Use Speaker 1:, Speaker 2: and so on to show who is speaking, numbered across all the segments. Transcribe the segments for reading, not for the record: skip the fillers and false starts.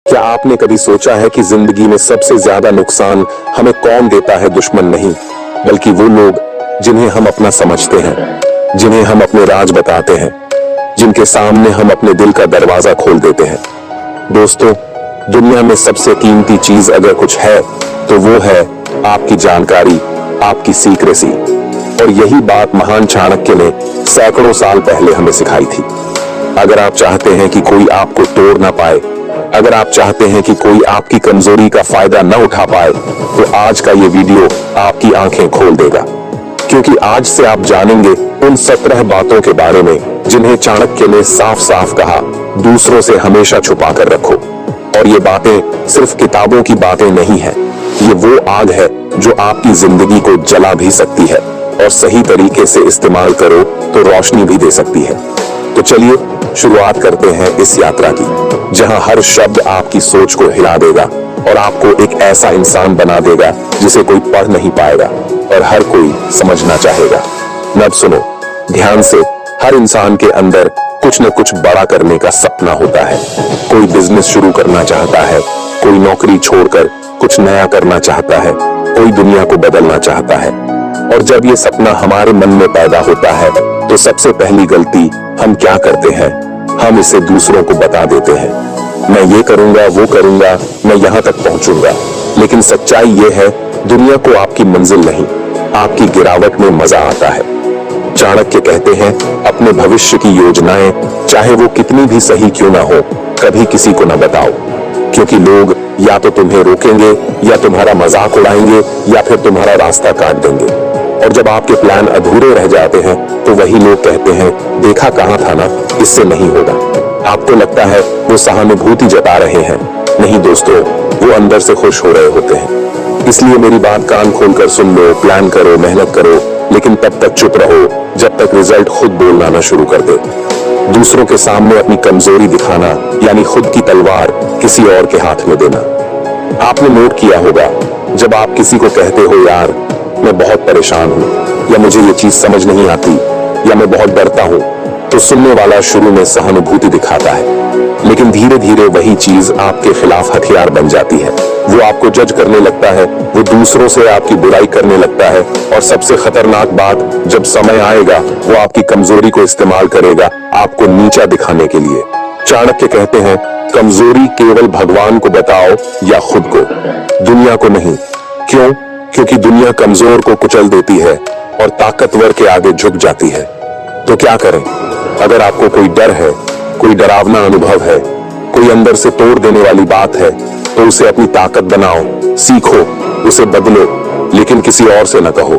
Speaker 1: क्या आपने कभी सोचा है कि जिंदगी में सबसे ज्यादा नुकसान हमें कौन देता है? दुश्मन नहीं, बल्कि वो लोग जिन्हें हम अपना समझते हैं, जिन्हें हम अपने राज बताते हैं, जिनके सामने हम अपने दिल का दरवाजा खोल देते हैं। दोस्तों, दुनिया में सबसे कीमती चीज अगर कुछ है तो वो है आपकी जानकारी, आपकी सीक्रेसी। और यही बात महान चाणक्य ने सैकड़ों साल पहले हमें सिखाई थी। अगर आप चाहते हैं कि कोई आपको तोड़ ना पाए, अगर आप चाहते हैं कि कोई आपकी कमजोरी का फायदा न उठा पाए, तो आज का ये वीडियो आपकी आंखें खोल देगा। क्योंकि आज से आप जानेंगे उन 17 बातों के बारे में जिन्हें चाणक्य ने साफ साफ कहा, दूसरों से हमेशा छुपा कर रखो। और ये बातें सिर्फ किताबों की बातें नहीं है, ये वो आग है जो आपकी जिंदगी को जला भी सकती है और सही तरीके से इस्तेमाल करो तो रोशनी भी दे सकती है। तो चलिए शुरुआत करते हैं इस यात्रा की, जहां हर शब्द आपकी सोच को हिला देगा और आपको एक ऐसा इंसान बना देगा जिसे कोई पढ़ नहीं पाएगा और हर कोई समझना चाहेगा। अब सुनो ध्यान से। हर इंसान के अंदर कुछ न कुछ बड़ा करने का सपना होता है। कोई बिजनेस शुरू करना चाहता है, कोई नौकरी छोड़कर कुछ नया करना चाहता है, कोई दुनिया को बदलना चाहता है। और जब ये सपना हमारे मन में पैदा होता है तो सबसे पहली गलती हम क्या करते हैं? हम इसे दूसरों को बता देते हैं। मैं ये करूंगा, वो करूंगा, मैं यहां तक पहुंचूंगा। लेकिन सच्चाई ये है, दुनिया को आपकी मंजिल नहीं, आपकी गिरावट में मजा आता है। चाणक्य कहते हैं, अपने भविष्य की योजनाएं चाहे वो कितनी भी सही क्यों ना हो, कभी किसी को ना बताओ। क्योंकि लोग या तो तुम्हें रोकेंगे, या तुम्हारा मजाक उड़ाएंगे, या फिर तुम्हारा रास्ता काट देंगे। और जब आपके प्लान अधूरे रह जाते हैं तो वही लोग कहते हैं, देखा कहां था ना, इससे नहीं होगा। आपको लगता है वो सहानुभूति जता रहे हैं। नहीं दोस्तों, वो अंदर से खुश हो रहे होते हैं। इसलिए मेरी बात कान खोलकर सुन लो, प्लान करो, मेहनत करो, लेकिन तब तक चुप रहो जब तक रिजल्ट खुद बोलना ना शुरू कर दे। दूसरों के सामने अपनी कमजोरी दिखाना यानी खुद की तलवार किसी और के हाथ में देना। आपने नोट किया होगा, जब आप किसी को कहते हो, यार मैं बहुत परेशान हूँ, या मुझे ये चीज समझ नहीं आती, या मैं बहुत डरता हूँ, तो सुनने वाला शुरू में सहानुभूति दिखाता है, लेकिन धीरे धीरे वही चीज आपके खिलाफ हथियार बन जाती है। वो आपको जज करने लगता है, वो दूसरों से आपकी बुराई करने लगता है, और सबसे खतरनाक बात, जब समय आएगा वो आपकी कमजोरी को इस्तेमाल करेगा आपको नीचा दिखाने के लिए। चाणक्य कहते हैं, कमजोरी केवल भगवान को बताओ या खुद को, दुनिया को नहीं। क्यों? क्योंकि दुनिया कमजोर को कुचल देती है और ताकतवर के आगे झुक जाती है। तो क्या करें? अगर आपको कोई डर है, कोई डरावना अनुभव है, कोई अंदर से तोड़ देने वाली बात है, तो उसे अपनी ताकत बनाओ, सीखो, उसे बदलो, लेकिन किसी और से न कहो।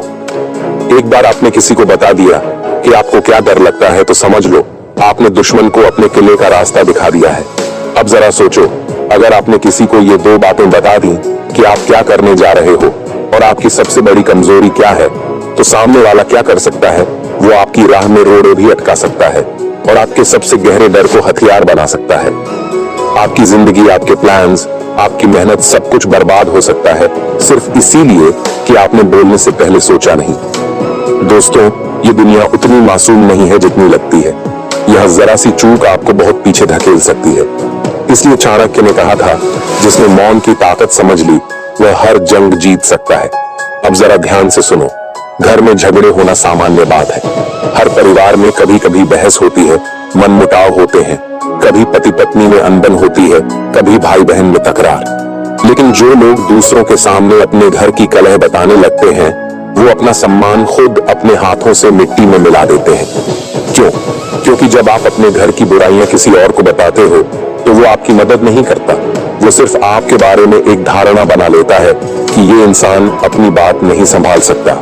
Speaker 1: एक बार आपने किसी को बता दिया कि आपको क्या डर लगता है, तो समझ लो आपने दुश्मन को अपने किले का रास्ता दिखा दिया है। अब जरा सोचो, अगर आपने किसी को ये 2 बातें बता दी कि आप क्या करने जा रहे हो और आपकी सबसे बड़ी कमजोरी क्या है, तो सामने वाला क्या कर सकता है? वो आपकी राह में रोड़े भी अटका सकता है और आपके सबसे गहरे डर को हथियार बना सकता है। आपकी जिंदगी, आपके प्लान्स, आपकी मेहनत, सब कुछ बर्बाद हो सकता है, सिर्फ इसीलिए कि आपने बोलने से पहले सोचा नहीं। दोस्तों, ये दुनिया उतनी मासूम नहीं है जितनी लगती है। यह जरा सी चूक आपको बहुत पीछे धकेल सकती है। इसलिए चाणक्य ने कहा था, जिसने मौन की ताकत समझ ली वह हर जंग जीत सकता है। अब जरा ध्यान से सुनो। घर में झगड़े होना सामान्य बात है। हर परिवार में कभी कभी बहस होती है, मनमुटाव होते हैं, कभी पति पत्नी में अनबन होती है, कभी भाई बहन में तकरार। लेकिन जो लोग दूसरों के सामने अपने घर की कलह बताने लगते हैं, वो अपना सम्मान खुद अपने हाथों से मिट्टी में मिला देते हैं। क्यों? क्योंकि जब आप अपने घर की बुराइयां किसी और को बताते हो तो वो आपकी मदद नहीं करता, वो सिर्फ आपके बारे में एक धारणा बना लेता है कि ये इंसान अपनी बात नहीं संभाल सकता।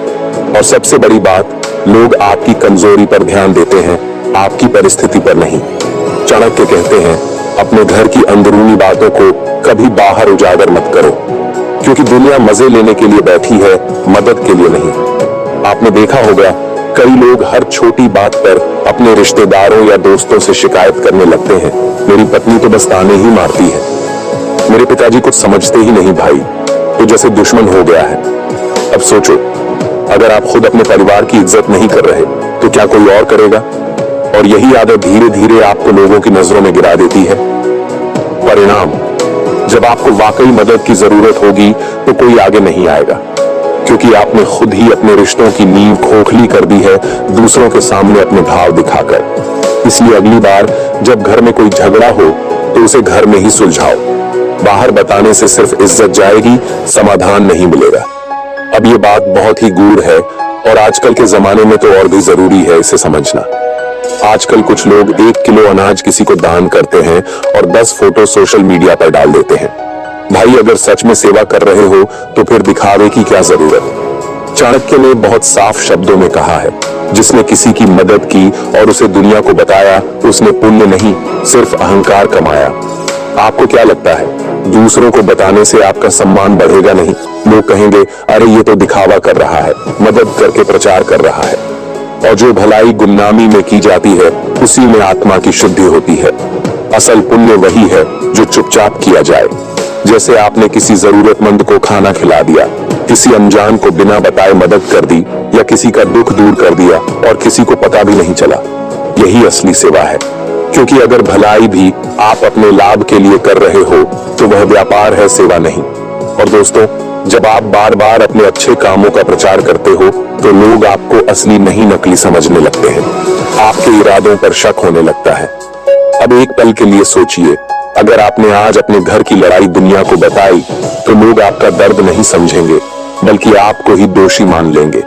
Speaker 1: और सबसे बड़ी बात, लोग आपकी कमजोरी पर ध्यान देते हैं, आपकी परिस्थिति पर नहीं। चाणक्य कहते हैं, अपने घर की अंदरूनी बातों को कभी बाहर उजागर मत करो, क्योंकि दुनिया मजे लेने के लिए बैठी है, मदद के लिए नहीं। आपने देखा होगा, कई लोग हर छोटी बात पर अपने रिश्तेदारों या दोस्तों से शिकायत करने लगते हैं, मेरी पत्नी तो बस ताने ही मारती है, मेरे पिताजी कुछ समझते ही नहीं भाई, तो जैसे दुश्मन हो गया है। अब सोचो, अगर आप खुद अपने परिवार की इज्जत नहीं कर रहे तो क्या कोई और करेगा? और यही आदत धीरे धीरे आपको लोगों की नजरों में गिरा देती है। परिणाम, जब आपको वाकई मदद की जरूरत होगी तो कोई आगे नहीं आएगा, क्योंकि आपने खुद ही अपने रिश्तों की नींव खोखली कर दी है दूसरों के सामने अपने भाव दिखाकर। इसलिए अगली बार जब घर में कोई झगड़ा हो तो उसे घर में ही सुलझाओ। बाहर बताने से सिर्फ इज्जत जाएगी, समाधान नहीं मिलेगा। अब ये बात बहुत ही गूढ़ है और आजकल के जमाने में तो और भी जरूरी है इसे समझना। आजकल कुछ लोग 1 किलो अनाज किसी को दान करते हैं और 10 फोटो सोशल मीडिया पर डाल देते हैं। भाई, अगर सच में सेवा कर रहे हो तो फिर दिखावे की क्या जरूरत। चाणक्य ने बहुत साफ शब्दों में कहा है, जिसने किसी की मदद की और उसे दुनिया को बताया, उसने पुण्य नहीं सिर्फ अहंकार कमाया। आपको क्या लगता है, दूसरों को बताने से आपका सम्मान बढ़ेगा नहीं? लोग कहेंगे, अरे ये तो दिखावा कर रहा है, मदद करके प्रचार कर रहा है। और जो भलाई गुमनामी में की जाती है उसी में आत्मा की शुद्धि होती है। असल पुण्य वही है जो चुपचाप किया जाए। जैसे आपने किसी जरूरतमंद को खाना खिला दिया, किसी अनजान को बिना बताए मदद कर दी, या किसी का दुख दूर कर दिया और किसी को पता भी नहीं चला। यही असली सेवा है, क्योंकि अगर भलाई भी आप अपने लाभ के लिए कर रहे हो तो वह व्यापार है, सेवा नहीं। और दोस्तों, जब आप बार बार अपने अच्छे कामों का प्रचार करते हो तो लोग आपको असली नहीं नकली समझने लगते हैं। आपके इरादों पर शक होने लगता है। अब एक पल के लिए सोचिए, अगर आपने आज अपने घर की लड़ाई दुनिया को बताई तो लोग आपका दर्द नहीं समझेंगे, बल्कि आपको ही दोषी मान लेंगे।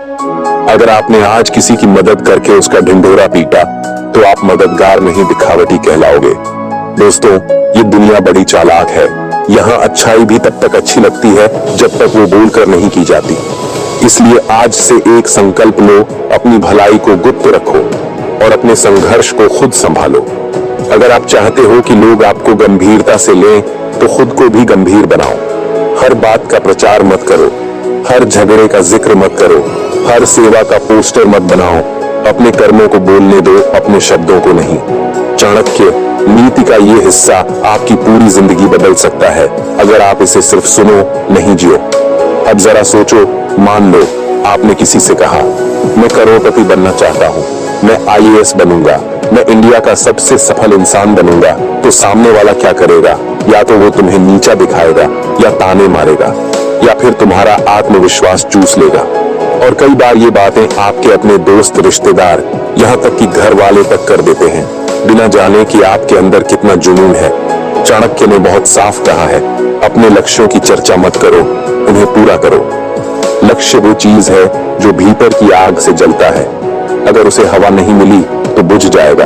Speaker 1: अगर आपने आज किसी की मदद करके उसका ढिंढोरा पीटा तो आप मददगार नहीं, दिखावटी कहलाओगे। दोस्तों, ये दुनिया बड़ी चालाक है। यहाँ अच्छाई भी तब तक अच्छी लगती है जब तक वो बोलकर नहीं की जाती। इसलिए आज से एक संकल्प लो, अपनी भलाई को गुप्त रखो और अपने संघर्ष को खुद संभालो। अगर आप चाहते हो कि लोग आपको गंभीरता से लें तो खुद को भी गंभीर बनाओ। हर बात का प्रचार मत करो, हर झगड़े का जिक्र मत करो, हर सेवा का पोस्टर मत बनाओ। अपने कर्मों को बोलने दो, अपने शब्दों को नहीं। चाणक्य नीति का ये हिस्सा आपकी पूरी जिंदगी बदल सकता है अगर आप इसे सिर्फ सुनो, नहीं जियो। अब जरा सोचो, मान लो आपने किसी से कहा, मैं करोड़पति बनना चाहता हूँ, मैं IAS बनूंगा, मैं इंडिया का सबसे सफल इंसान बनूंगा। तो सामने वाला क्या करेगा? या तो वो तुम्हें नीचा दिखाएगा, या ताने मारेगा, या फिर तुम्हारा आत्मविश्वास चूस लेगा। और कई बार ये बातें आपके अपने दोस्त, रिश्तेदार, यहाँ तक कि घर वाले तक कर देते हैं, बिना जाने कि आपके अंदर कितना जुनून है। चाणक्य ने बहुत साफ कहा है, अपने लक्ष्यों की चर्चा मत करो, उन्हें पूरा करो। लक्ष्य वो चीज है जो भीतर की आग से जलता है। अगर उसे हवा नहीं मिली तो बुझ जाएगा,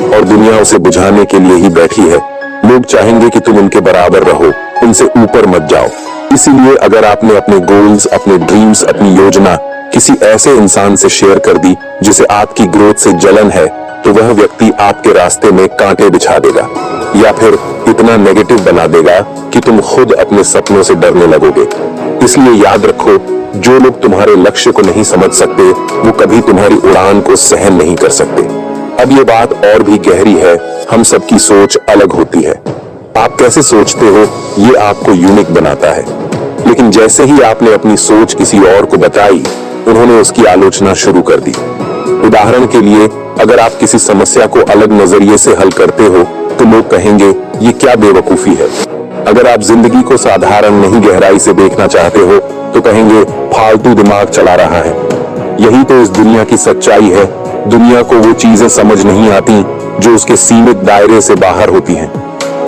Speaker 1: और दुनिया उसे बुझाने के लिए ही बैठी है। लोग चाहेंगे कि तुम उनके बराबर रहो, उनसे ऊपर मत जाओ। इसीलिए अगर आपने अपने गोल्स, अपने ड्रीम्स, अपनी योजना किसी ऐसे इंसान से शेयर कर दी जिसे आपकी ग्रोथ से जलन है, तो वह व्यक्ति आपके रास्ते में कांटे बिछा देगा, या फिर इतना नेगेटिव बना देगा कि तुम खुद अपने सपनों से डरने लगोगे। इसलिए याद रखो, जो लोग तुम्हारे लक्ष्य को नहीं समझ सकते वो कभी तुम्हारी उड़ान को सहन नहीं कर सकते। अब ये बात और भी गहरी है, हम सबकी सोच अलग होती है। आप कैसे सोचते हो ये आपको यूनिक बनाता है। लेकिन जैसे ही आपने अपनी सोच किसी और को बताई, उन्होंने उसकी आलोचना शुरू कर दी। उदाहरण के लिए, अगर आप किसी समस्या को अलग नजरिए से हल करते हो तो लोग कहेंगे, ये क्या बेवकूफी है। अगर आप जिंदगी को साधारण नहीं गहराई से देखना चाहते हो तो कहेंगे, फालतू दिमाग चला रहा है। यही तो इस दुनिया की सच्चाई है। दुनिया को वो चीजें समझ नहीं आती जो उसके सीमित दायरे से बाहर होती हैं।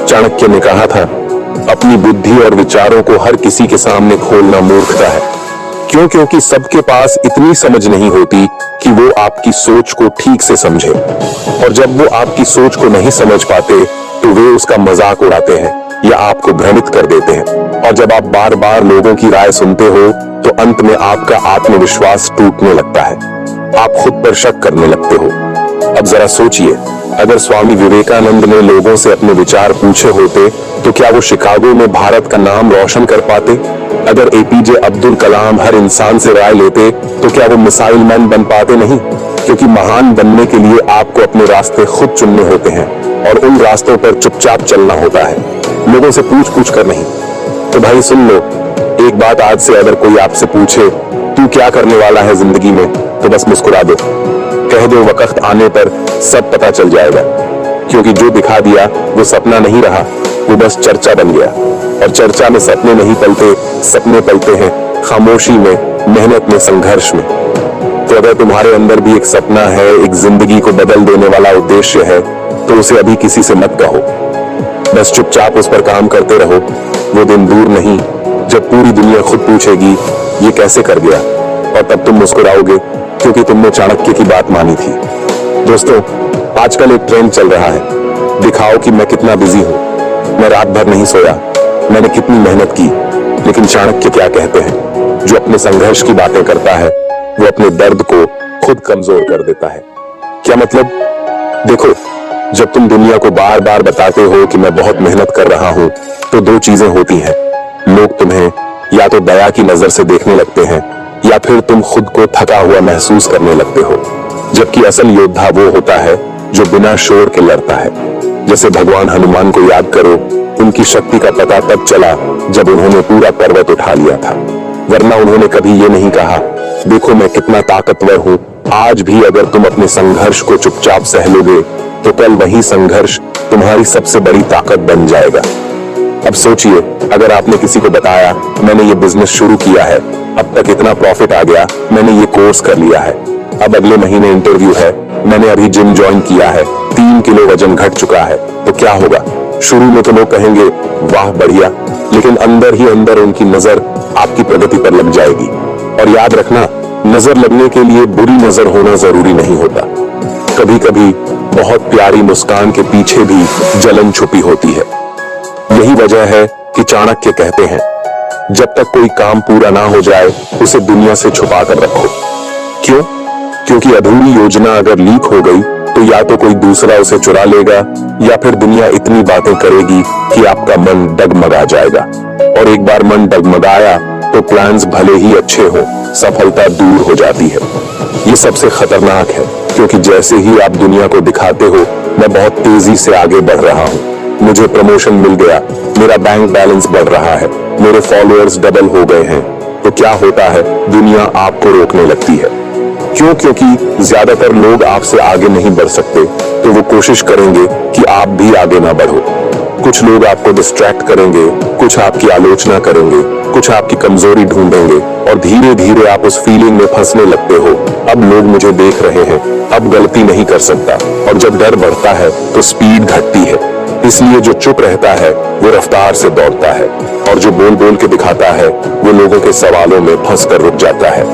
Speaker 1: चाणक्य ने कहा था, अपनी बुद्धि और विचारों को हर किसी के सामने खोलना मूर्खता है। क्यों? क्योंकि सबके पास इतनी समझ नहीं होती कि वो आपकी सोच को ठीक से समझे, और जब वो आपकी सोच को नहीं समझ पाते तो वे उसका मजाक उड़ाते हैं या आपको भ्रमित कर देते हैं। और जब आप बार बार लोगों की राय सुनते हो तो अंत में आपका आत्मविश्वास टूटने लगता है, आप खुद पर शक करने लगते हो। अब जरा सोचिए, अगर स्वामी विवेकानंद ने लोगों से अपने विचार पूछे होते तो क्या वो शिकागो में भारत का नाम रोशन कर पाते? अगर APJ अब्दुल कलाम हर इंसान से राय लेते तो क्या वो मिसाइल मैन बन पाते? नहीं, क्योंकि महान बनने के लिए आपको अपने रास्ते खुद चुनने होते हैं और उन रास्तों पर चुपचाप चलना होता है, लोगों से पूछ पूछ कर नहीं। तो भाई सुन लो, एक बात आज से अगर कोई आपसे पूछे तू क्या करने वाला है जिंदगी में, तो बस मुस्कुरा दो, कह दो वक्त आने पर सब पता चल जाएगा, क्योंकि जो दिखा दिया वो सपना नहीं रहा, वो बस चर्चा बन गया। और चर्चा में सपने नहीं पलते, सपने पलते हैं खामोशी में, मेहनत में, संघर्ष में। तो अगर तुम्हारे अंदर भी एक सपना है, एक जिंदगी को बदल देने वाला उद्देश्य है, तो उसे अभी किसी से मत कहो। बस चुपचाप उस पर काम करते रहो। वो दिन दूर नहीं जब पूरी दुनिया खुद पूछेगी ये कैसे कर गया, और तब तुम मुस्कुराओगे क्योंकि तुमने चाणक्य की बात मानी थी। दोस्तों, आजकल एक ट्रेंड चल रहा है, दिखाओ कि मैं कितना बिजी हूं, मैं रात भर नहीं सोया, मैंने कितनी मेहनत की। लेकिन चाणक्य क्या कहते हैं, जो अपने संघर्ष की बातें करता है वो अपने दर्द को खुद कमजोर कर देता है। क्या मतलब? देखो, जब तुम दुनिया को बार बार बताते हो कि मैं बहुत मेहनत कर रहा हूं, तो दो चीजें होती हैं। लोग तुम्हें या तो दया की नजर से देखने लगते हैं, या फिर तुम खुद को थका हुआ महसूस करने लगते हो। जबकि असल योद्धा वो होता है जो बिना शोर के लड़ता है। जैसे भगवान हनुमान को याद करो, उनकी शक्ति का पता तब चला जब उन्होंने पूरा पर्वत उठा लिया था, वरना उन्होंने कभी ये नहीं कहा, देखो मैं कितना ताकतवर हूं। आज भी अगर तुम अपने संघर्ष को चुपचाप सह लोगे, तो कल वही संघर्ष तुम्हारी सबसे बड़ी ताकत बन जाएगा। अब सोचिए, अगर आपने किसी को बताया मैंने ये बिजनेस शुरू किया है, अब तक इतना प्रॉफिट आ गया, मैंने ये कोर्स कर लिया है, अब अगले महीने इंटरव्यू है, मैंने अभी जिम ज्वाइन किया है, 3 किलो वजन घट चुका है, तो क्या होगा? शुरू में तो लोग कहेंगे वाह बढ़िया, लेकिन अंदर ही अंदर उनकी नजर आपकी प्रगति पर लग जाएगी। और याद रखना, नजर लगने के लिए बुरी नजर होना जरूरी नहीं होता। कभी कभी बहुत प्यारी मुस्कान के पीछे भी जलन छुपी होती है। यही वजह है कि चाणक्य कहते हैं, जब तक कोई काम पूरा ना हो जाए उसे दुनिया से छुपा कर रखो। क्यों? क्योंकि अधूरी योजना अगर लीक हो गई तो या तो कोई दूसरा उसे चुरा लेगा, या फिर दुनिया इतनी बातें करेगी कि आपका मन डगमगा जाएगा। और एक बार मन डगमगाया तो प्लान्स भले ही अच्छे हो, सफलता दूर हो जाती है। ये सबसे खतरनाक है, क्योंकि जैसे ही आप दुनिया को दिखाते हो मैं बहुत तेजी से आगे बढ़ रहा हूँ, मुझे प्रमोशन मिल गया, मेरा बैंक बैलेंस बढ़ रहा है, मेरे फॉलोअर्स डबल हो गए हैं, तो क्या होता है? दुनिया आपको रोकने लगती है। क्यों? क्योंकि ज्यादातर लोग आपसे आगे नहीं बढ़ सकते, तो वो कोशिश करेंगे कि आप भी आगे ना बढ़ो। कुछ लोग आपको डिस्ट्रैक्ट करेंगे, कुछ आपकी आलोचना करेंगे, कुछ आपकी कमजोरी ढूंढेंगे, और धीरे धीरे आप उस फीलिंग में फंसने लगते हो, अब लोग मुझे देख रहे हैं, अब गलती नहीं कर सकता। और जब डर बढ़ता है तो स्पीड घटती है। इसलिए जो चुप रहता है वो रफ्तार से दौड़ता है, और जो बोल बोल के दिखाता है वो लोगों के सवालों में फंसकर रुक जाता है।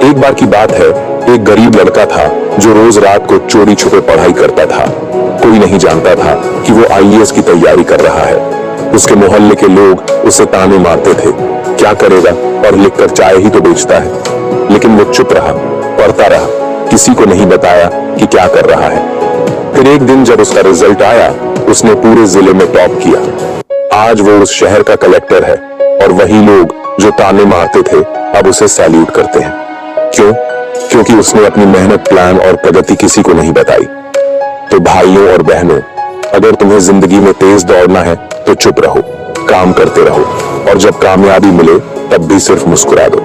Speaker 1: एक बार की बात है, एक गरीब लड़का था जो रोज रात को चोरी छुपे पढ़ाई करता था। कोई नहीं जानता था कि वो आईएएस की तैयारी कर रहा है। उसके मोहल्ले के लोग उसे ताने मारते थे, क्या करेगा, पढ़ लिख कर चाय ही तो बेचता है। लेकिन वो चुप रहा, पढ़ता रहा, किसी को नहीं बताया कि क्या कर रहा है। फिर एक दिन जब उसका रिजल्ट आया, उसने पूरे जिले में टॉप किया। आज वो उस शहर का कलेक्टर है, और वही लोग जो ताने मारते थे अब उसे सैल्यूट करते हैं। क्यों? क्योंकि उसने अपनी मेहनत, प्लान और प्रगति किसी को नहीं बताई। तो भाइयों और बहनों, अगर तुम्हें जिंदगी में तेज दौड़ना है तो चुप रहो, काम करते रहो, और जब कामयाबी मिले तब भी सिर्फ मुस्कुरा दो।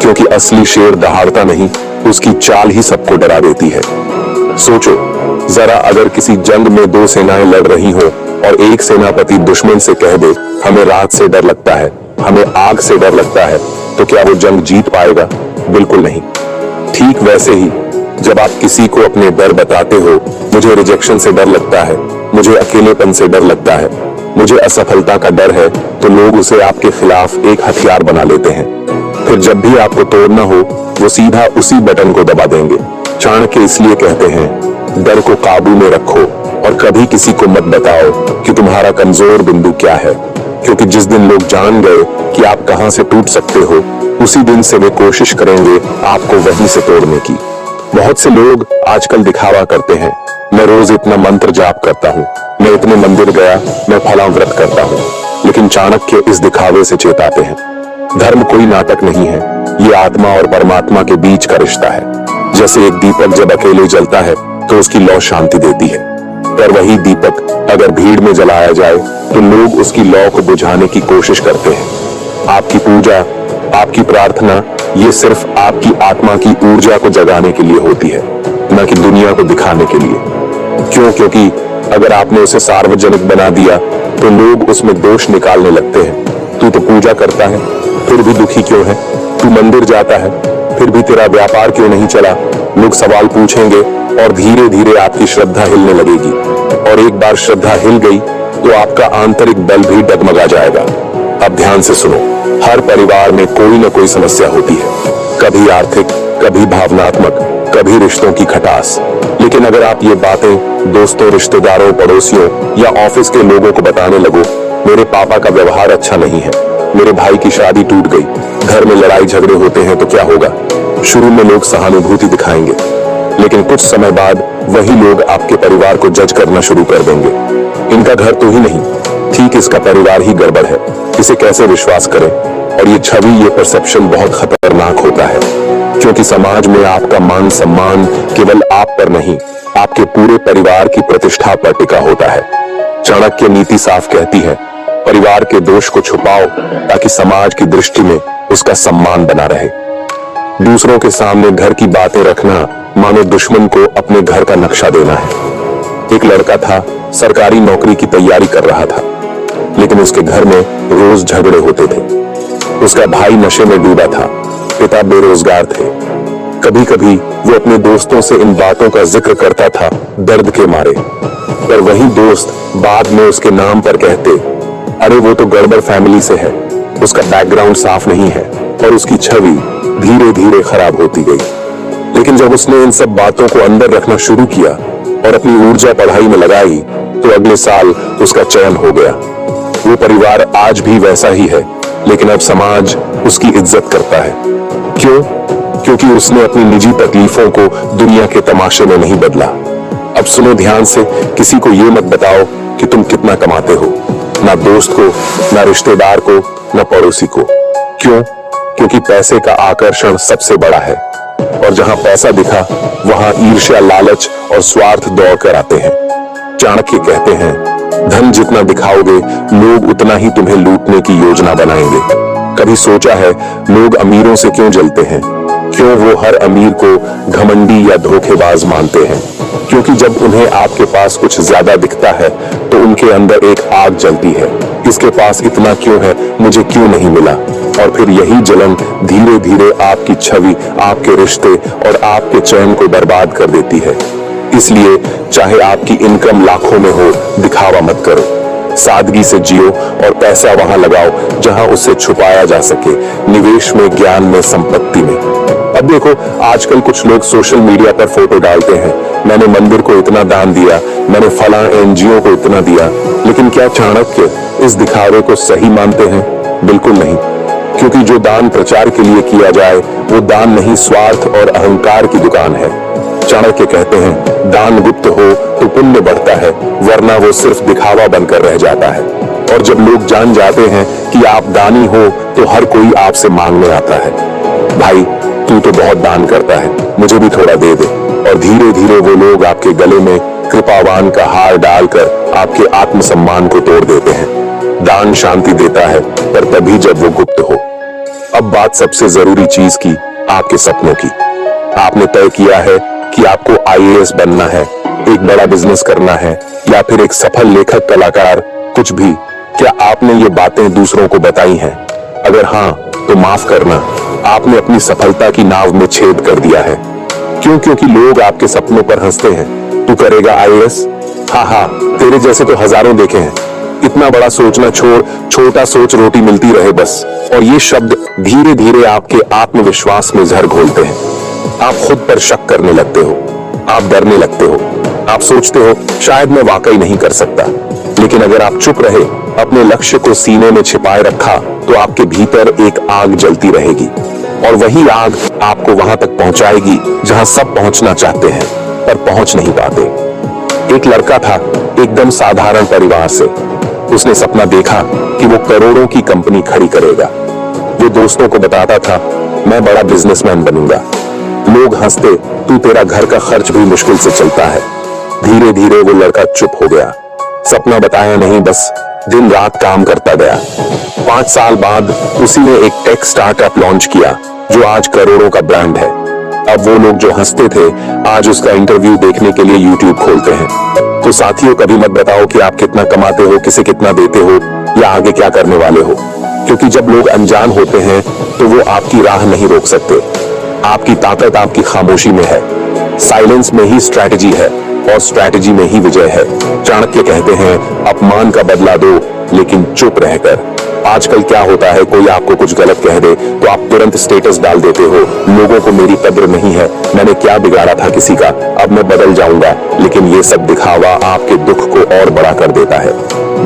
Speaker 1: क्योंकि असली शेर दहाड़ता नहीं, उसकी चाल ही सबको डरा देती है। सोचो जरा, अगर किसी जंग में 2 सेनाएं लड़ रही हो और एक सेनापति दुश्मन से कह दे हमें रात से डर लगता है, हमें आग से डर लगता है, तो क्या वो जंग जीत पाएगा? बिल्कुल नहीं। ठीक वैसे ही जब आप किसी को अपने डर बताते हो, मुझे रिजेक्शन से डर लगता है, मुझे अकेलेपन से डर लगता है, मुझे असफलता का डर है, तो लोग उसे आपके खिलाफ एक हथियार बना लेते हैं। फिर जब भी आपको तोड़ना हो वो सीधा उसी बटन को दबा देंगे। चाणक्य इसलिए कहते हैं, डर को काबू में रखो और कभी किसी को मत बताओ कि तुम्हारा कमजोर बिंदु क्या है। क्योंकि जिस दिन लोग जान गए कि आप कहां से टूट सकते हो, उसी दिन से वे कोशिश करेंगे आपको वहीं से तोड़ने की। बहुत से लोग आजकल दिखावा करते हैं, मैं रोज इतना मंत्र जाप करता हूँ, मैं इतने मंदिर गया, मैं फला व्रत करता हूँ। लेकिन चाणक्य इस दिखावे से चेताते हैं, धर्म कोई नाटक नहीं है, ये आत्मा और परमात्मा के बीच का रिश्ता है। जैसे एक दीपक जब अकेले जलता है तो उसकी लौ शांति देती है, पर वही दीपक अगर भीड़ में जलाया जाए तो लोग उसकी लौ को बुझाने की कोशिश करते हैं। आपकी पूजा, आपकी प्रार्थना, ये सिर्फ आपकी आत्मा की ऊर्जा को जगाने के लिए होती है, न कि दुनिया को दिखाने के लिए। क्यों? क्योंकि अगर आपने उसे सार्वजनिक बना दिया तो लोग उसमें दोष निकालने लगते हैं। तू तो पूजा करता है, फिर भी दुखी क्यों है? तू मंदिर जाता है, फिर भी तेरा व्यापार क्यों नहीं चला? लोग सवाल पूछेंगे और धीरे धीरे आपकी श्रद्धा हिलने लगेगी। और एक बार श्रद्धा हिल गई तो आपका आंतरिक बल भी डगमगा जाएगा। अब ध्यान से सुनो, हर परिवार में कोई न कोई समस्या होती है, कभी आर्थिक, कभी भावनात्मक, कभी रिश्तों की खटास। लेकिन अगर आप ये बातें दोस्तों, रिश्तेदारों, पड़ोसियों या ऑफिस के लोगों को बताने लगो, मेरे पापा का व्यवहार अच्छा नहीं है, मेरे भाई की शादी टूट गई, घर में लड़ाई झगड़े होते हैं, तो क्या होगा? शुरू में लोग सहानुभूति दिखाएंगे, लेकिन कुछ समय बाद वही लोग आपके परिवार को जज करना शुरू कर देंगे। इनका घर तो ही नहीं, ठीक इसका परिवार ही गड़बड़ है, इसे कैसे विश्वास करें? और ये छवि, ये परसेप्शन बहुत खतरनाक होता है, क्योंकि समाज में आपका मान सम्मान केवल आप पर नहीं, आपके पूरे परिवार की प्रतिष्ठा पर टिका होता है। चाणक्य नीति साफ कहती है, परिवार के दोष को छुपाओ ताकि समाज की दृष्टि में उसका सम्मान बना रहे। दूसरों के सामने घर की बातें रखना मानो दुश्मन को अपने घर का नक्शा देना है। एक लड़का था, सरकारी नौकरी की तैयारी कर रहा था, लेकिन उसके घर में रोज झगड़े होते थे। उसका भाई नशे में डूबा था, पिता बेरोजगार थे। कभी कभी वो अपने दोस्तों से इन बातों का जिक्र करता था दर्द के मारे, पर वही दोस्त बाद में उसके नाम पर कहते, अरे वो तो गड़बड़ फैमिली से है, उसका बैकग्राउंड साफ नहीं है, और उसकी छवि धीरे धीरे खराब होती गई। लेकिन जब उसने इन सब बातों को अंदर रखना शुरू किया और अपनी ऊर्जा पढ़ाई में लगाई, तो अगले साल उसका चयन हो गया। वो परिवार आज भी वैसा ही है, लेकिन अब समाज उसकी इज्जत करता है। क्यों? क्योंकि उसने अपनी निजी तकलीफों को दुनिया के तमाशे में नहीं बदला। अब सुनो ध्यान से, किसी को ये मत बताओ कि तुम कितना कमाते हो, ना दोस्त को, ना रिश्तेदार को, ना पड़ोसी को। क्यों? क्योंकि पैसे का आकर्षण सबसे बड़ा है, और जहां पैसा दिखा वहां ईर्ष्या, लालच और स्वार्थ दौड़ कर आते हैं। चाणक्य कहते हैं, धन जितना दिखाओगे लोग उतना ही तुम्हें लूटने की योजना बनाएंगे। कभी सोचा है लोग अमीरों से क्यों जलते हैं? क्यों वो हर अमीर को घमंडी या धोखेबाज मानते हैं? क्योंकि जब उन्हें आपके पास कुछ ज्यादा दिखता है तो उनके अंदर एक आग जलती है, इसके पास इतना क्यों है, मुझे क्यों नहीं मिला? और फिर यही जलन धीरे धीरे आपकी छवि, आपके रिश्ते और आपके चयन को बर्बाद कर देती है। इसलिए चाहे आपकी इनकम लाखों में हो, दिखावा मत करो, सादगी से जियो और पैसा वहां लगाओ जहां उसे छुपाया जा सके, निवेश में, ज्ञान में, संपत्ति में। अब देखो, आजकल कुछ लोग सोशल मीडिया पर फोटो डालते हैं, मैंने मंदिर को इतना दान दिया, मैंने फला एनजीओ को इतना दिया। लेकिन क्या चाणक्य इस दिखावे को सही मानते हैं? बिल्कुल नहीं, क्योंकि जो दान प्रचार के लिए किया जाए वो दान नहीं, स्वार्थ और अहंकार की दुकान है। चाणक्य कहते हैं, दान गुप्त हो तो पुण्य बढ़ता है, वरना वो सिर्फ दिखावा बनकर रह जाता है। और जब लोग जान जाते हैं कि आप दानी हो तो हर कोई आपसे मांगने आता है, भाई तू तो बहुत दान करता है, मुझे भी थोड़ा दे दे। और धीरे धीरे वो लोग आपके गले में कृपावान का हार डालकर आपके आत्मसम्मान को तोड़ देते हैं। दान शांति देता है, पर तभी जब वो गुप्त हो। अब बात सबसे जरूरी चीज की, आपके सपनों की। आपने तय किया है कि आपको आईएएस बनना है, एक बड़ा बिजनेस करना है, या फिर एक सफल लेखक, कलाकार, कुछ भी। क्या आपने ये बातें दूसरों को बताई हैं? अगर हाँ, तो माफ करना, आपने अपनी सफलता की नाव में छेद कर दिया है। क्यों? क्योंकि लोग आपके सपनों पर हंसते हैं। तू करेगा आईएएस? हाँ हाँ, तेरे जैसे तो हजारों देखे हैं। इतना बड़ा सोचना छोड़, छोटा सोच, रोटी मिलती रहे बस। और ये शब्द धीरे धीरे आपके आत्मविश्वास में जहर घोलते हैं। आप खुद पर शक करने लगते हो, आप डरने लगते हो, आप सोचते हो शायद मैं वाकई नहीं कर सकता। लेकिन अगर आप चुप रहे, अपने लक्ष्य को सीने में छिपाए रखा, तो आपके भीतर एक आग जलती रहेगी, और वही आग आपको वहां तक पहुंचाएगी जहां सब पहुंचना चाहते हैं पर पहुंच नहीं पाते। एक लड़का था, एकदम साधारण परिवार से। उसने सपना देखा कि वो करोड़ों की कंपनी खड़ी करेगा। वो दोस्तों को बताता था, मैं बड़ा बिजनेसमैन बनूंगा। लोग हंसते, तू तेरा घर का खर्च भी मुश्किल से चलता है। धीरे धीरे वो लड़का चुप हो गया। सपना बताया नहीं, बस दिन रात काम करता गया। 5 साल बाद उसी ने एक टेक स्टार्टअप लॉन्च किया जो आज करोड़ों का ब्रांड है। अब वो लोग जो हंसते थे आज उसका इंटरव्यू देखने के लिए यूट्यूब खोलते हैं। तो साथियों, कभी मत बताओ कि आप कितना कमाते हो, किसे कितना देते हो या आगे क्या करने वाले हो, क्योंकि जब लोग अनजान होते हैं तो वो आपकी राह नहीं रोक सकते। आपकी ताकत आपकी खामोशी में है। साइलेंस में ही स्ट्रैटेजी है और स्ट्रैटेजी में ही विजय है। चाणक्य कहते हैं, अपमान का बदला दो लेकिन चुप रहकर। आजकल क्या होता है, कोई आपको कुछ गलत कह दे तो आप तुरंत स्टेटस डाल देते हो, लोगों को मेरी कद्र नहीं है, मैंने क्या बिगाड़ा था किसी का, अब मैं बदल जाऊंगा। लेकिन ये सब दिखावा आपके दुख को और बड़ा कर देता है।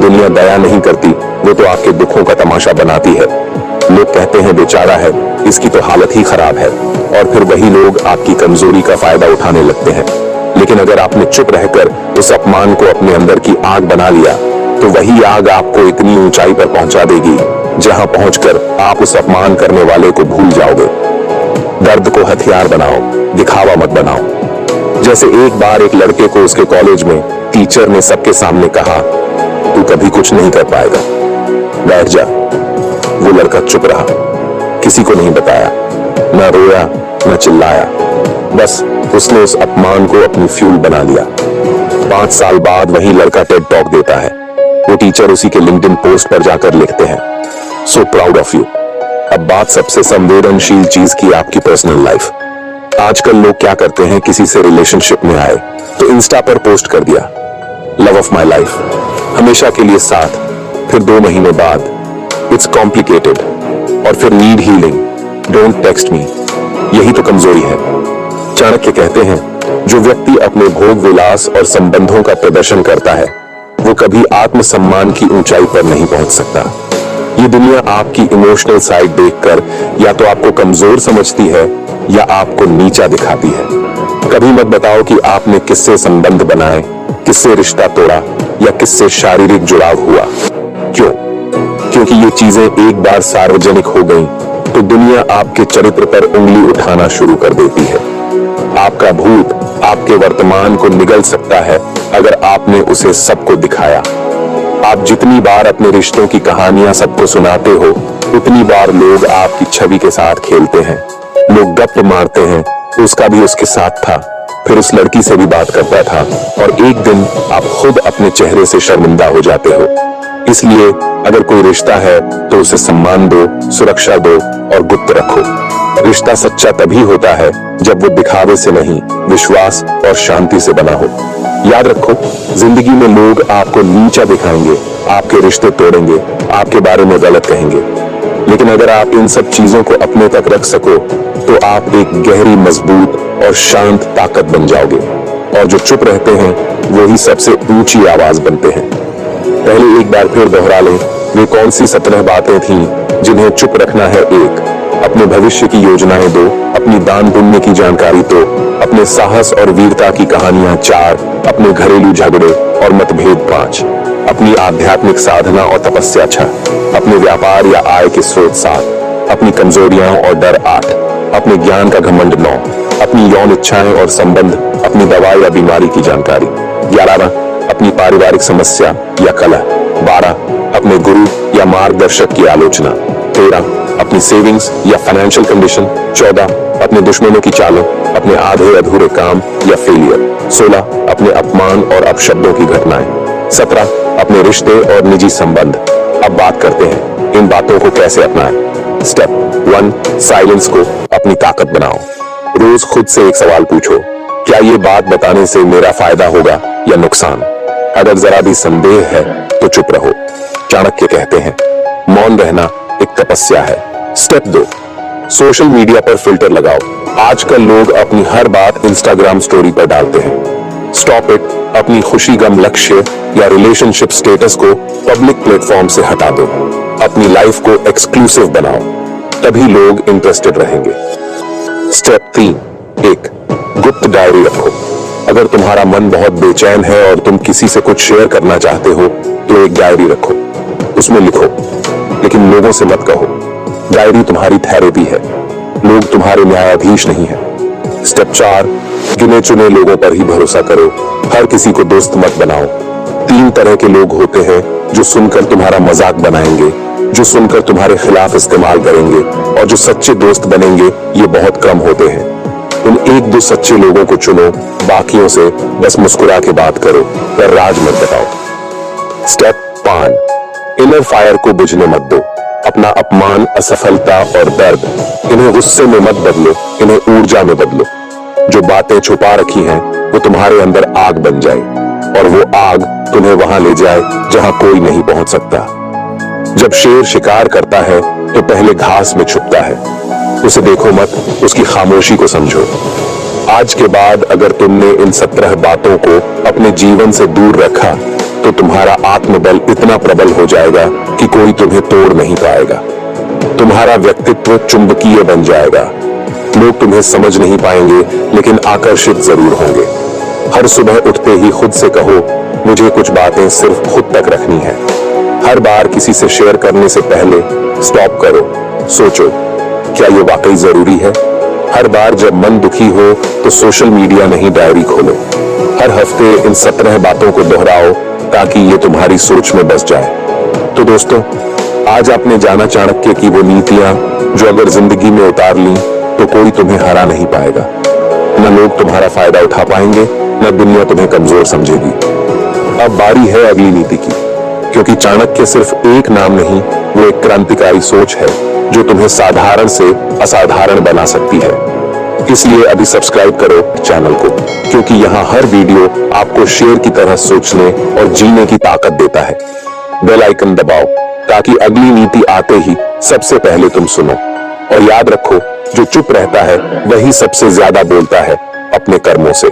Speaker 1: दुनिया दया नहीं करती, वो तो आपके दुखों का तमाशा बनाती है। लोग कहते हैं बेचारा है, इसकी तो हालत ही खराब है, और फिर वही लोग आपकी कमजोरी का फायदा उठाने लगते हैं। लेकिन अगर आपने चुप रहकर उस अपमान को अपने अंदर की आग बना लिया तो वही आग आपको इतनी ऊंचाई पर पहुंचा देगी जहां पहुंचकर आप उस अपमान करने वाले को भूल जाओगे। दर्द को हथियार बनाओ, दिखावा मत बनाओ। जैसे एक बार एक लड़के को उसके कॉलेज में टीचर ने सबके सामने कहा, तू कभी कुछ नहीं कर पाएगा, बैठ जा। वो लड़का चुप रहा, किसी को नहीं बताया, न रोया न चिल्लाया, बस उसने उस अपमान को अपनी फ्यूल बना लिया। 5 साल बाद वही लड़का टेड टॉक देता है। वो टीचर उसी के लिंक्डइन पोस्ट पर जाकर लिखते हैं, सो प्राउड ऑफ यू। अब बात सबसे संवेदनशील चीज की, आपकी पर्सनल लाइफ। आजकल लोग क्या करते हैं, किसी से रिलेशनशिप में आए तो इंस्टा पर पोस्ट कर दिया, लव ऑफ माई लाइफ, हमेशा के लिए साथ, फिर 2 महीने बाद इट्स कॉम्प्लिकेटेड, और फिर need healing, don't text me. यही तो कमजोरी है। चाणक्य कहते हैं, जो व्यक्ति अपने भोग विलास और संबंधों का प्रदर्शन करता है वो कभी आत्मसम्मान की ऊंचाई पर नहीं पहुंच सकता। ये दुनिया आपकी इमोशनल साइड देखकर या तो आपको कमजोर समझती है या आपको नीचा दिखाती है। कभी मत बताओ कि आपने किससे संबंध बनाए, किससे रिश्ता तोड़ा या किससे शारीरिक जुड़ाव हुआ। क्यों? क्योंकि ये चीजें एक बार सार्वजनिक हो गईं तो दुनिया आपके चरित्र पर उंगली उठाना शुरू कर देती है। आपका भूत आपके वर्तमान को निगल सकता है अगर आपने उसे सबको दिखाया। आप जितनी बार अपने रिश्तों की कहानियां सबको सुनाते हो उतनी बार लोग आपकी छवि के साथ खेलते हैं। लोग गप मारते हैं, उसका भी उसके साथ था, फिर उस लड़की से भी बात करता था, और एक दिन आप खुद अपने चेहरे से शर्मिंदा हो जाते हो। इसलिए अगर कोई रिश्ता है तो उसे सम्मान दो, सुरक्षा दो और गुप्त रखो। रिश्ता सच्चा तभी होता है जब वो दिखावे से नहीं, विश्वास और शांति से बना हो। याद रखो, जिंदगी में लोग आपको नीचा दिखाएंगे, आपके रिश्ते तोड़ेंगे, आपके बारे में गलत कहेंगे, लेकिन अगर आप इन सब चीजों को अपने तक रख सको तो आप एक गहरी, मजबूत और शांत ताकत बन जाओगे। और जो चुप रहते हैं वो ही सबसे ऊंची आवाज बनते हैं। पहले एक बार फिर दोहरा लें, वे कौन सी 17 बातें थीं जिन्हें चुप रखना है। 1, अपने भविष्य की योजनाएं दो, अपनी दान पुण्य की जानकारी दो, अपने साहस और वीरता की कहानियां 4, अपने घरेलू झगड़े और मतभेद 5, अपनी आध्यात्मिक साधना और तपस्या 6, अपने व्यापार या आय के स्रोत 7, अपनी कमजोरियां और डर 8, अपने ज्ञान का घमंड 9, अपनी यौन इच्छाएं और संबंध, अपनी दवा या बीमारी की जानकारी 11, अपनी पारिवारिक समस्या या कलह 12, अपने गुरु या मार्गदर्शक की आलोचना 13, अपनी सेविंग्स या फाइनेंशियल कंडीशन 14, अपने दुश्मनों की चालों, अपने आधे अधूरे काम या फेलियर 16, अपने अपमान और अपशब्दों की घटनाएं 17, अपने रिश्ते और निजी संबंध। अब बात करते हैं इन बातों को कैसे अपनाएं। स्टेप 1, साइलेंस को अपनी ताकत बनाओ। रोज खुद से एक सवाल पूछो, क्या ये बात बताने से मेरा फायदा होगा या नुकसान? अगर जरा भी संदेह है तो चुप रहो। चाणक्य कहते हैं, मौन रहना एक तपस्या है। स्टेप 2, सोशल मीडिया पर फिल्टर लगाओ। आजकल लोग अपनी हर बात इंस्टाग्राम स्टोरी पर डालते हैं। Stop it. अपनी खुशी गम लक्ष्य या रिलेशनशिप स्टेटस को पब्लिक प्लेटफॉर्म से हटा दो। अपनी लाइफ को एक्सक्लूसिव बनाओ, तभी लोग इंटरेस्टेड रहेंगे। स्टेप 3, एक गुप्त डायरी रखो। अगर तुम्हारा मन बहुत बेचैन है और तुम किसी से कुछ शेयर करना चाहते हो तो एक डायरी रखो, उसमें लिखो, लेकिन लोगों से मत कहो। डायरी तुम्हारी थेरेपी है, लोग तुम्हारे न्यायाधीश नहीं है। स्टेप 4, गिने चुने लोगों पर ही भरोसा करो, हर किसी को दोस्त मत बनाओ। 3 तरह के लोग होते हैं, जो सुनकर तुम्हारा मजाक बनाएंगे, जो सुनकर तुम्हारे खिलाफ इस्तेमाल करेंगे, और जो सच्चे दोस्त बनेंगे, ये बहुत कम होते हैं। उन एक दो सच्चे लोगों को चुनो, बाकियों से बस मुस्कुरा के बात करो, पर राज मत बताओ। स्टेप 5, इनर फायर को बुझने मत दो। अपना अपमान, असफलता और दर्द, इन्हें गुस्से में मत बदलो, इन्हें ऊर्जा में बदलो। जो बातें छुपा रखी हैं वो तुम्हारे अंदर आग बन जाए, और वो आग तुम्हें वहां ले जाए जहां कोई नहीं पहुंच सकता। जब शेर शिकार करता है तो पहले घास में छुपता है। उसे देखो मत, उसकी खामोशी को समझो। आज के बाद अगर तुमने इन 17 बातों को अपने जीवन से दूर रखा तो तुम्हारा आत्मबल इतना प्रबल हो जाएगा कि कोई तुम्हें तोड़ नहीं पाएगा। तुम्हारा व्यक्तित्व चुंबकीय बन जाएगा। लोग तुम्हें समझ नहीं पाएंगे लेकिन आकर्षित जरूर होंगे। हर सुबह उठते ही खुद से कहो, मुझे कुछ बातें सिर्फ खुद तक रखनी है। हर बार किसी से शेयर करने से पहले स्टॉप करो, सोचो, क्या ये वाकई जरूरी है? हर बार जब मन दुखी हो तो सोशल मीडिया नहीं, डायरी खोलो। हर हफ्ते इन 17 बातों को दोहराओ ताकि ये तुम्हारी सोच में बस जाए। तो दोस्तों, आज आपने जाना चाणक्य की वो नीतियां जो अगर जिंदगी में उतार ली तो कोई तुम्हें हरा नहीं पाएगा। न लोग तुम्हारा फायदा उठा पाएंगे, न दुनिया तुम्हें कमजोर समझेगी। अब बारी है अगली नीति की, क्योंकि चाणक्य सिर्फ एक नाम नहीं, वो एक क्रांतिकारी सोच है जो तुम्हें साधारण से असाधारण बना सकती है। इसलिए अभी सब्सक्राइब करो चैनल को, क्योंकि यहाँ हर वीडियो आपको शेर की तरह सोचने और जीने की ताकत देता है। बेल आइकन दबाओ ताकि अगली नीति आते ही सबसे पहले तुम सुनो। और याद रखो, जो चुप रहता है वही सबसे ज्यादा बोलता है अपने कर्मों से।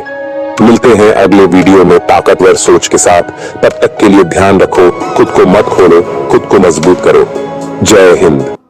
Speaker 1: मिलते हैं अगले वीडियो में ताकतवर सोच के साथ। तब तक के लिए ध्यान रखो, खुद को मत खोलो, खुद को मजबूत करो। जय हिंद।